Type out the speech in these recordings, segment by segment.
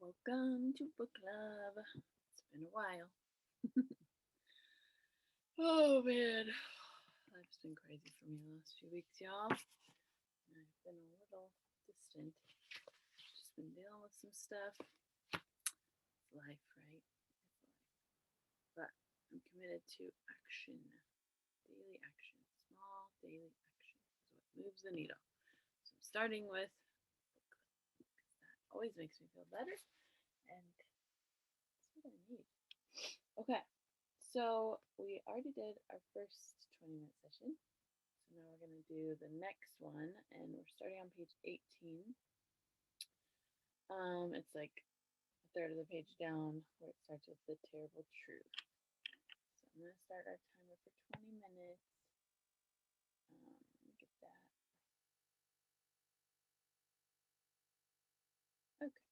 Welcome to book club. It's been a while. Oh man, life's been crazy for me the last few weeks, y'all. I've been a little distant. Just been dealing with some stuff. It's life, right? It's life. But I'm committed to action. Daily action. Small daily action is what moves the needle. So I'm starting with book club because that always makes me feel better, and that's what I need. Okay, so we already did our first 20-minute session. So now we're going to do the next one, and we're starting on page 18. It's like a third of the page down where it starts with the terrible truth. So I'm going to start our timer for 20 minutes. Let me get that. Okay.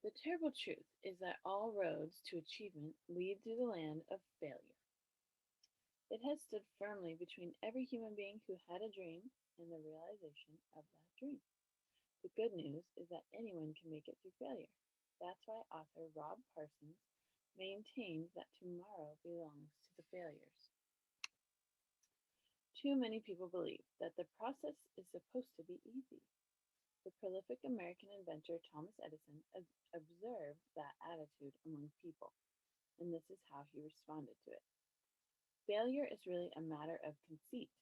The terrible truth is that all roads to achievement lead through the land of failure. It has stood firmly between every human being who had a dream and the realization of that dream. The good news is that anyone can make it through failure. That's why author Rob Parsons maintains that tomorrow belongs to the failures. Too many people believe that the process is supposed to be easy. The prolific American inventor Thomas Edison observed that attitude among people, and this is how he responded to it. Failure is really a matter of conceit.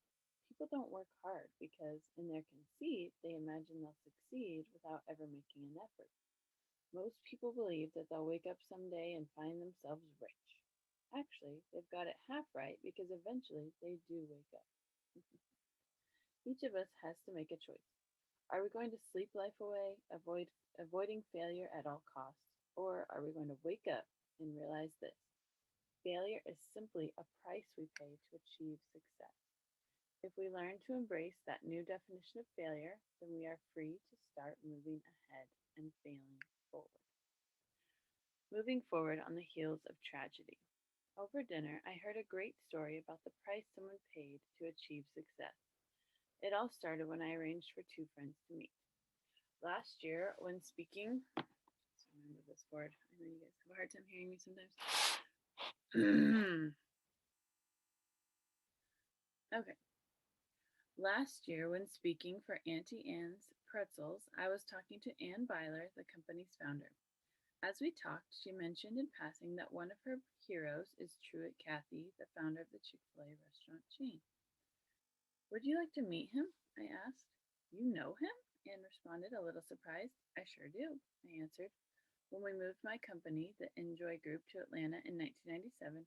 People don't work hard because, in their conceit, they imagine they'll succeed without ever making an effort. Most people believe that they'll wake up someday and find themselves rich. Actually, they've got it half right because eventually they do wake up. Each of us has to make a choice. Are we going to sleep life away, avoiding failure at all costs, or are we going to wake up and realize this? Failure is simply a price we pay to achieve success. If we learn to embrace that new definition of failure, then we are free to start moving ahead and failing forward. Moving forward on the heels of tragedy. Over dinner, I heard a great story about the price someone paid to achieve success. It all started when I arranged for two friends to meet. Last year, when speaking, let's remember this word. I know you guys have a hard time hearing me sometimes. Okay. Last year, when speaking for Auntie Anne's Pretzels, I was talking to Anne Byler, the company's founder. As we talked, she mentioned in passing that one of her heroes is Truett Cathy, the founder of the Chick fil A restaurant chain. Would you like to meet him? I asked. You know him? Anne responded, a little surprised. I sure do, I answered. When we moved my company, the Enjoy Group, to Atlanta in 1997,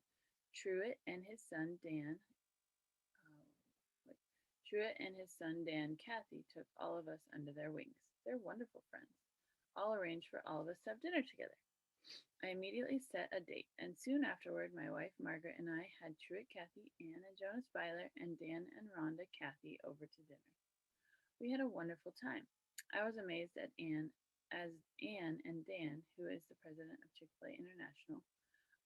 Truett and his son Dan Truett and his son Dan Cathy took all of us under their wings. They're wonderful friends. I'll arrange for all of us to have dinner together. I immediately set a date, and soon afterward, my wife Margaret and I had Truett Cathy, Anne and Jonas Byler, and Dan and Rhonda Cathy over to dinner. We had a wonderful time. I was amazed at as Anne and Dan, who is the president of Chick fil A International,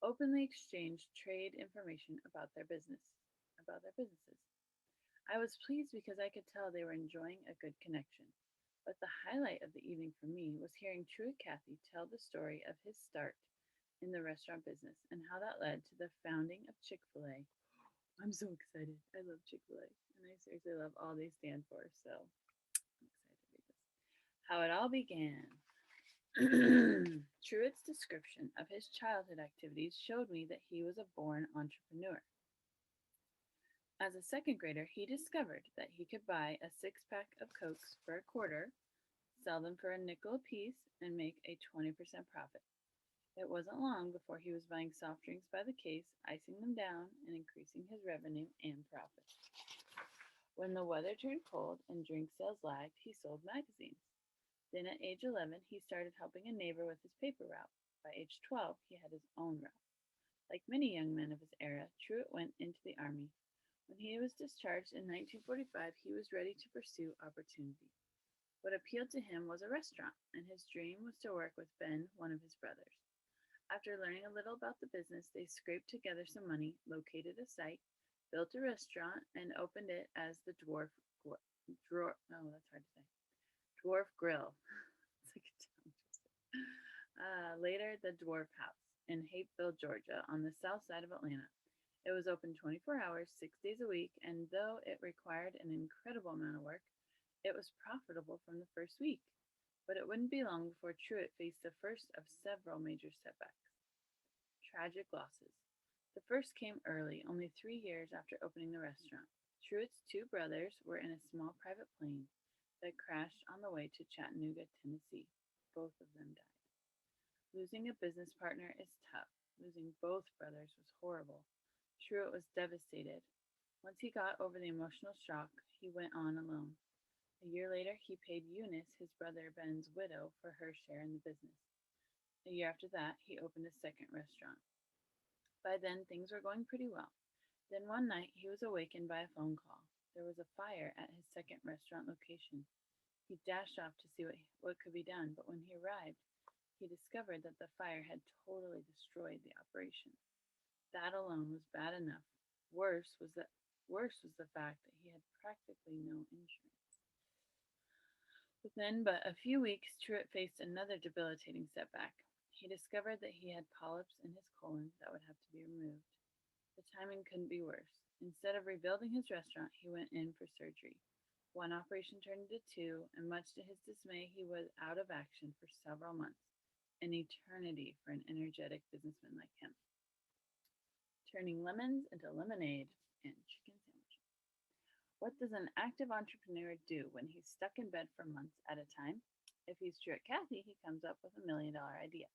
openly exchanged trade information about their businesses. I was pleased because I could tell they were enjoying a good connection. But the highlight of the evening for me was hearing Truett Cathy tell the story of his start in the restaurant business and how that led to the founding of Chick fil A. I'm so excited. I love Chick fil A, and I seriously love all they stand for, so I'm excited to read this. How it all began. Truett's description of his childhood activities showed me that he was a born entrepreneur. As a second grader, he discovered that he could buy a six-pack of Cokes for a quarter, sell them for a nickel apiece, and make a 20% profit. It wasn't long before he was buying soft drinks by the case, icing them down, and increasing his revenue and profit. When the weather turned cold and drink sales lagged, he sold magazines. Then at age 11, he started helping a neighbor with his paper route. By age 12, he had his own route. Like many young men of his era, Truett went into the Army. When he was discharged in 1945, he was ready to pursue opportunity. What appealed to him was a restaurant, and his dream was to work with Ben, one of his brothers. After learning a little about the business, they scraped together some money, located a site, built a restaurant, and opened it as the Dwarf. Oh, that's hard to say. Dwarf Grill. It's like a Later, the Dwarf House in Hapeville, Georgia, on the south side of Atlanta. It was open 24 hours, 6 days a week, and though it required an incredible amount of work, it was profitable from the first week. But it wouldn't be long before Truett faced the first of several major setbacks. Tragic losses. The first came early, only 3 years after opening the restaurant. Truett's two brothers were in a small private plane that crashed on the way to Chattanooga, Tennessee. Both of them died. Losing a business partner is tough. Losing both brothers was horrible. Truett was devastated. Once he got over the emotional shock, he went on alone. A year later, he paid Eunice, his brother Ben's widow, for her share in the business. A year after that, he opened a second restaurant. By then, things were going pretty well. Then one night, he was awakened by a phone call. There was a fire at his second restaurant location. He dashed off to see what could be done, but when he arrived, he discovered that the fire had totally destroyed the operation. That alone was bad enough. Worse was that Worse was the fact that he had practically no insurance. Within but a few weeks, Truett faced another debilitating setback. He discovered that he had polyps in his colon that would have to be removed. The timing couldn't be worse. Instead of rebuilding his restaurant, he went in for surgery. One operation turned into two, and much to his dismay, he was out of action for several months, an eternity for an energetic businessman like him. Turning lemons into lemonade and chicken sandwiches. What does an active entrepreneur do when he's stuck in bed for months at a time? If he's Truett Cathy, he comes up with $1 million idea.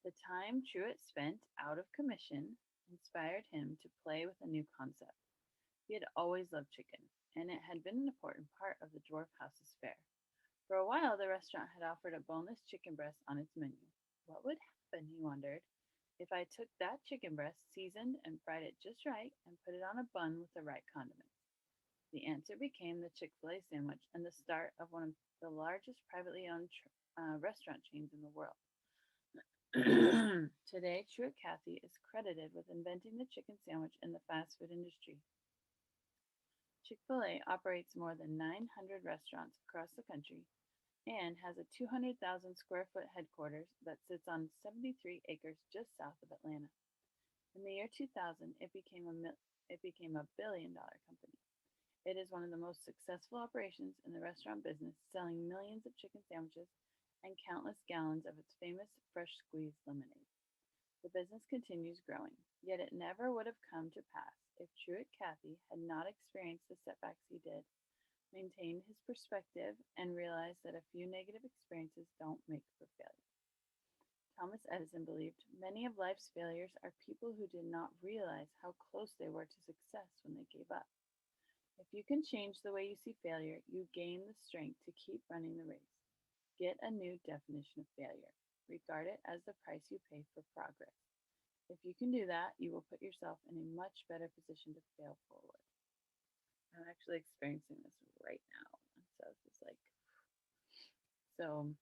The time Truett spent out of commission inspired him to play with a new concept. He had always loved chicken, and it had been an important part of the Dwarf House's fare. For a while, the restaurant had offered a boneless chicken breast on its menu. What would happen, he wondered, if I took that chicken breast, seasoned and fried it just right, and put it on a bun with the right condiments? The answer became the Chick-fil-A sandwich and the start of one of the largest privately owned restaurant chains in the world. Today, Truett Cathy is credited with inventing the chicken sandwich in the fast food industry. Chick-fil-A operates more than 900 restaurants across the country and has a 200,000 square foot headquarters that sits on 73 acres just south of Atlanta. In the year 2000, it became a billion-dollar company. It is one of the most successful operations in the restaurant business, selling millions of chicken sandwiches and countless gallons of its famous fresh squeezed lemonade. The business continues growing, yet it never would have come to pass if Truett Cathy had not experienced the setbacks he did, maintained his perspective, and realized that a few negative experiences don't make for failure. Thomas Edison believed many of life's failures are people who did not realize how close they were to success when they gave up. If you can change the way you see failure, you gain the strength to keep running the race. Get a new definition of failure. Regard it as the price you pay for progress. If you can do that, you will put yourself in a much better position to fail forward. I'm actually experiencing this right now. And so it's just like, so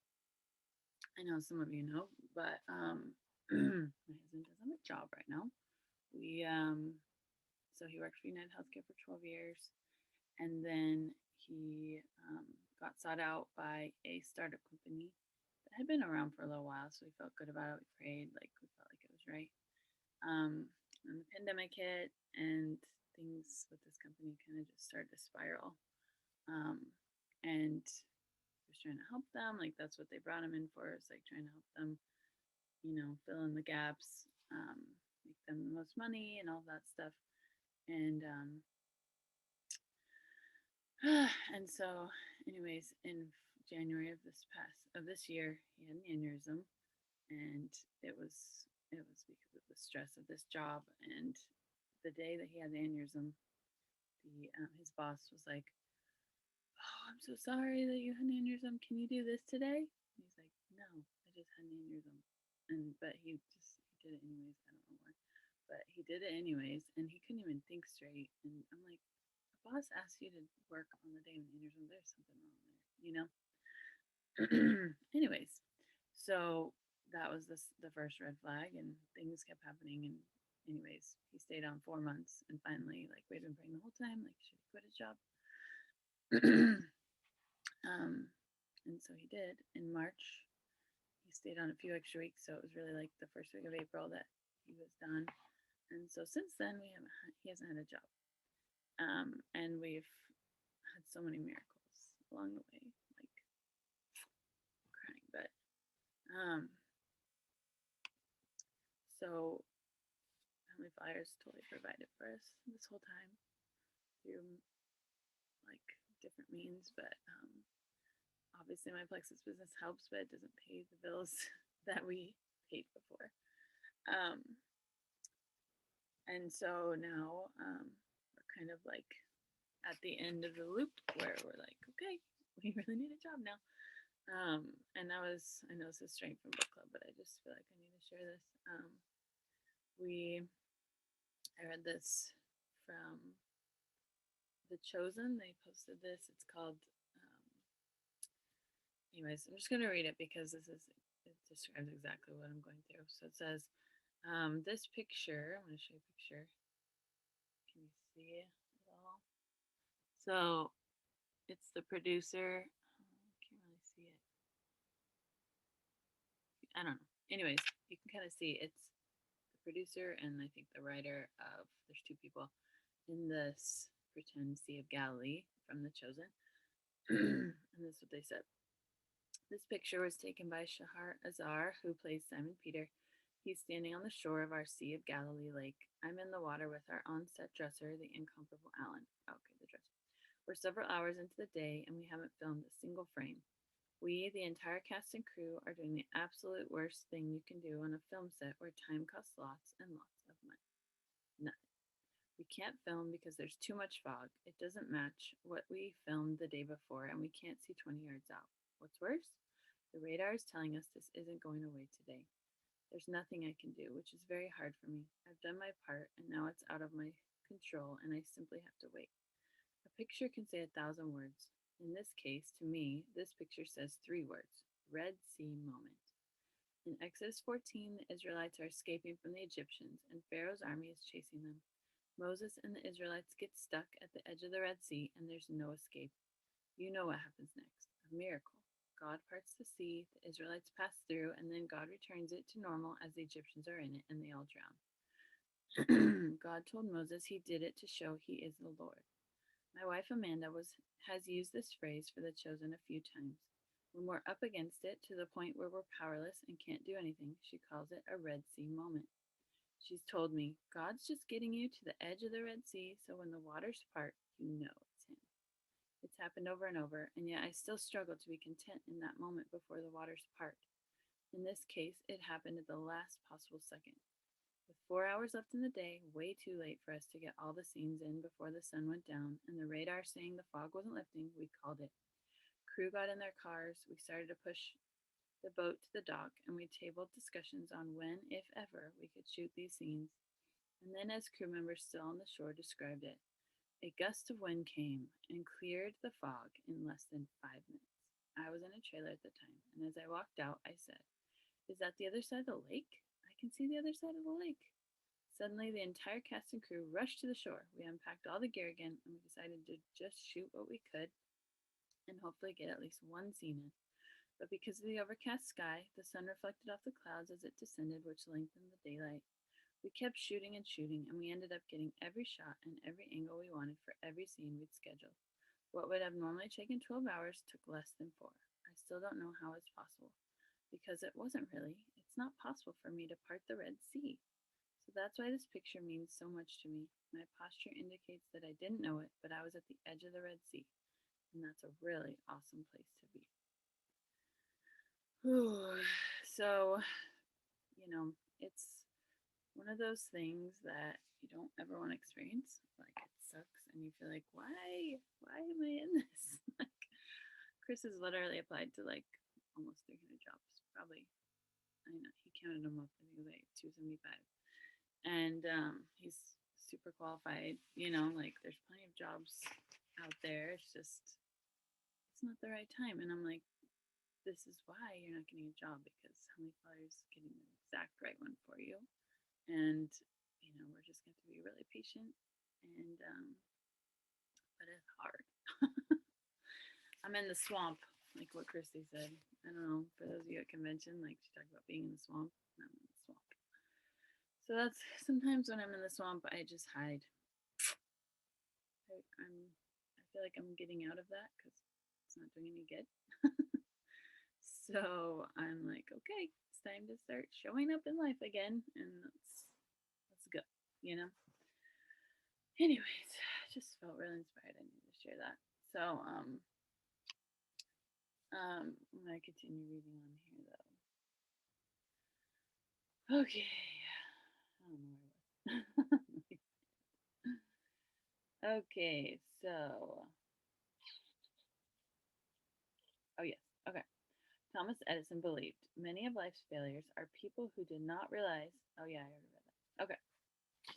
I know some of you know, but my husband doesn't have a job right now. So he worked for United Healthcare for 12 years, and then he got sought out by a startup company that had been around for a little while, so we felt good about it. We prayed, like we felt like it was right. And the pandemic hit, and things with this company kind of just started to spiral. And he was trying to help them, like that's what they brought him in for, is like trying to help them, fill in the gaps, make them the most money and all that stuff. And and so, anyways, in January of this year, he had an aneurysm, and it was because of the stress of this job. And the day that he had the aneurysm, his boss was like, "Oh, I'm so sorry that you had an aneurysm. Can you do this today?" And he's like, "No, I just had an aneurysm." But he did it anyways. I don't know why, but he did it anyways, and he couldn't even think straight. And I'm like, the boss asked you to work on the day of the aneurysm. There's something wrong there, Anyways, so that was the first red flag, and things kept happening. And anyways, he stayed on 4 months, and finally, like we've been praying the whole time, like should he quit his job? And so he did. In March, he he stayed on a few extra weeks, so it was really like the first week of April that he was done. And so since then, he hasn't had a job. And we've had so many miracles along the way, like crying. But so Heavenly Father's totally provided for us this whole time through like different means, but obviously my Plexus business helps, but it doesn't pay the bills that we paid before. And so now we're kind of like at the end of the loop where we're like, okay, we really need a job now. And I know this is straight from book club, but I just feel like I need to share this. I read this from The Chosen. They posted this. It's called, anyways, I'm just going to read it because it describes exactly what I'm going through. So it says, this picture, I'm going to show you a picture. Can you see it at all? So it's the producer. Can't really see it. I don't know. Anyways, you can kind of see it's the producer and I think the writer of, there's two people in this pretend Sea of Galilee from The Chosen. And this is what they said. This picture was taken by Shahar Azar, who plays Simon Peter. He's standing on the shore of our Sea of Galilee lake. I'm in the water with our on-set dresser, the incomparable Alan. Okay, the dresser. We're several hours into the day, and we haven't filmed a single frame. We, the entire cast and crew, are doing the absolute worst thing you can do on a film set where time costs lots and lots of money. Nothing. We can't film because there's too much fog. It doesn't match what we filmed the day before, and we can't see 20 yards out. What's worse? The radar is telling us this isn't going away today. There's nothing I can do, which is very hard for me. I've done my part, and now it's out of my control, and I simply have to wait. A picture can say 1,000 words. In this case, to me, this picture says 3 words: Red Sea moment. In Exodus 14, the Israelites are escaping from the Egyptians, and Pharaoh's army is chasing them. Moses and the Israelites get stuck at the edge of the Red Sea, and there's no escape. You know what happens next: a miracle. God parts the sea, the Israelites pass through, and then God returns it to normal as the Egyptians are in it and they all drown. God told Moses he did it to show he is the Lord. My wife Amanda has used this phrase for The Chosen a few times. When we're up against it to the point where we're powerless and can't do anything, she calls it a Red Sea moment. She's told me, God's just getting you to the edge of the Red Sea, so when the waters part, you know it's Him. It's happened over and over, and yet I still struggle to be content in that moment before the waters part. In this case, it happened at the last possible second. With 4 hours left in the day, way too late for us to get all the scenes in before the sun went down, and the radar saying the fog wasn't lifting, we called it. Crew got in their cars, we started to push the boat to the dock, and we tabled discussions on when, if ever, we could shoot these scenes. And then, as crew members still on the shore described it, a gust of wind came and cleared the fog in less than 5 minutes. I was in a trailer at the time, and as I walked out, I said, Is that the other side of the lake? I can see the other side of the lake. Suddenly, the entire cast and crew rushed to the shore. We unpacked all the gear again, and we decided to just shoot what we could and hopefully get at least one scene in. But because of the overcast sky, the sun reflected off the clouds as it descended, which lengthened the daylight. We kept shooting and shooting, and we ended up getting every shot and every angle we wanted for every scene we'd scheduled. What would have normally taken 12 hours took less than 4. I still don't know how it's possible, because it wasn't really. It's not possible for me to part the Red Sea. So that's why this picture means so much to me. My posture indicates that I didn't know it, but I was at the edge of the Red Sea, and that's a really awesome place to be. So, it's one of those things that you don't ever want to experience. Like, it sucks, and you feel like, why am I in this? Like, Chris has literally applied to like almost 300 jobs. Probably, I know he counted them up. I think it was like 275, and he's super qualified. Like there's plenty of jobs out there. It's not the right time, and I'm like, this is why you're not getting a job, because Heavenly Father's getting the exact right one for you. And we're just going to be really patient, and but it's hard. I'm in the swamp like what Christy said. I don't know, for those of you at convention, like she talked about being in the swamp. I'm in the swamp. So that's sometimes when I'm in the swamp, I just hide. I feel like I'm getting out of that because it's not doing any good. So I'm like, okay, it's time to start showing up in life again, and let's go. You know. Anyways, just felt really inspired. I need to share that. So I'm gonna continue reading on here though. Okay. I don't know where I was. Okay, so oh yes, okay. Thomas Edison believed many of life's failures are people who did not realize. Oh yeah, I already read that. Okay,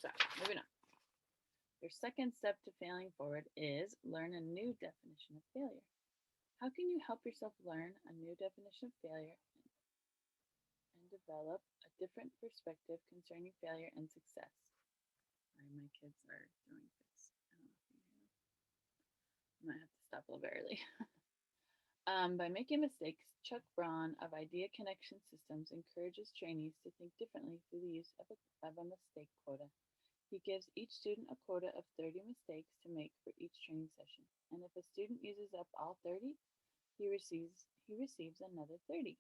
so moving on. Your second step to failing forward is learn a new definition of failure. How can you help yourself learn a new definition of failure and develop a different perspective concerning failure and success? Sorry, my kids are throwing fits. I don't know if you hear them. I might have to stop a little bit early. By making mistakes, Chuck Braun of Idea Connection Systems encourages trainees to think differently through the use of a mistake quota. He gives each student a quota of 30 mistakes to make for each training session, and if a student uses up all 30, he receives another 30.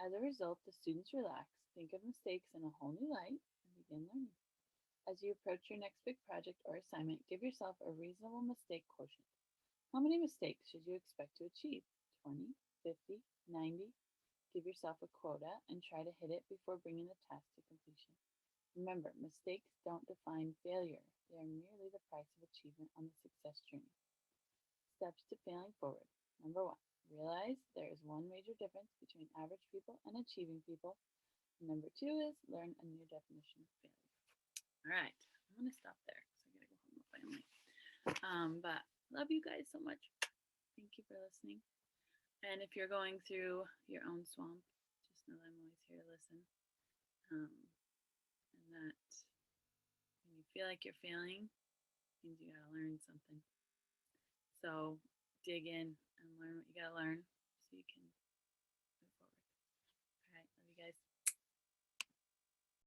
As a result, the students relax, think of mistakes in a whole new light, and begin learning. As you approach your next big project or assignment, give yourself a reasonable mistake quotient. How many mistakes should you expect to achieve? 20, 50, 90? Give yourself a quota and try to hit it before bringing the task to completion. Remember, mistakes don't define failure. They are merely the price of achievement on the success journey. Steps to failing forward. Number one, realize there is one major difference between average people and achieving people. Number two is learn a new definition of failure. All right, I'm going to stop there because I got to go home with family. But love you guys so much. Thank you for listening. And if you're going through your own swamp, just know that I'm always here to listen. And that when you feel like you're failing, means you gotta learn something. So dig in and learn what you gotta learn so you can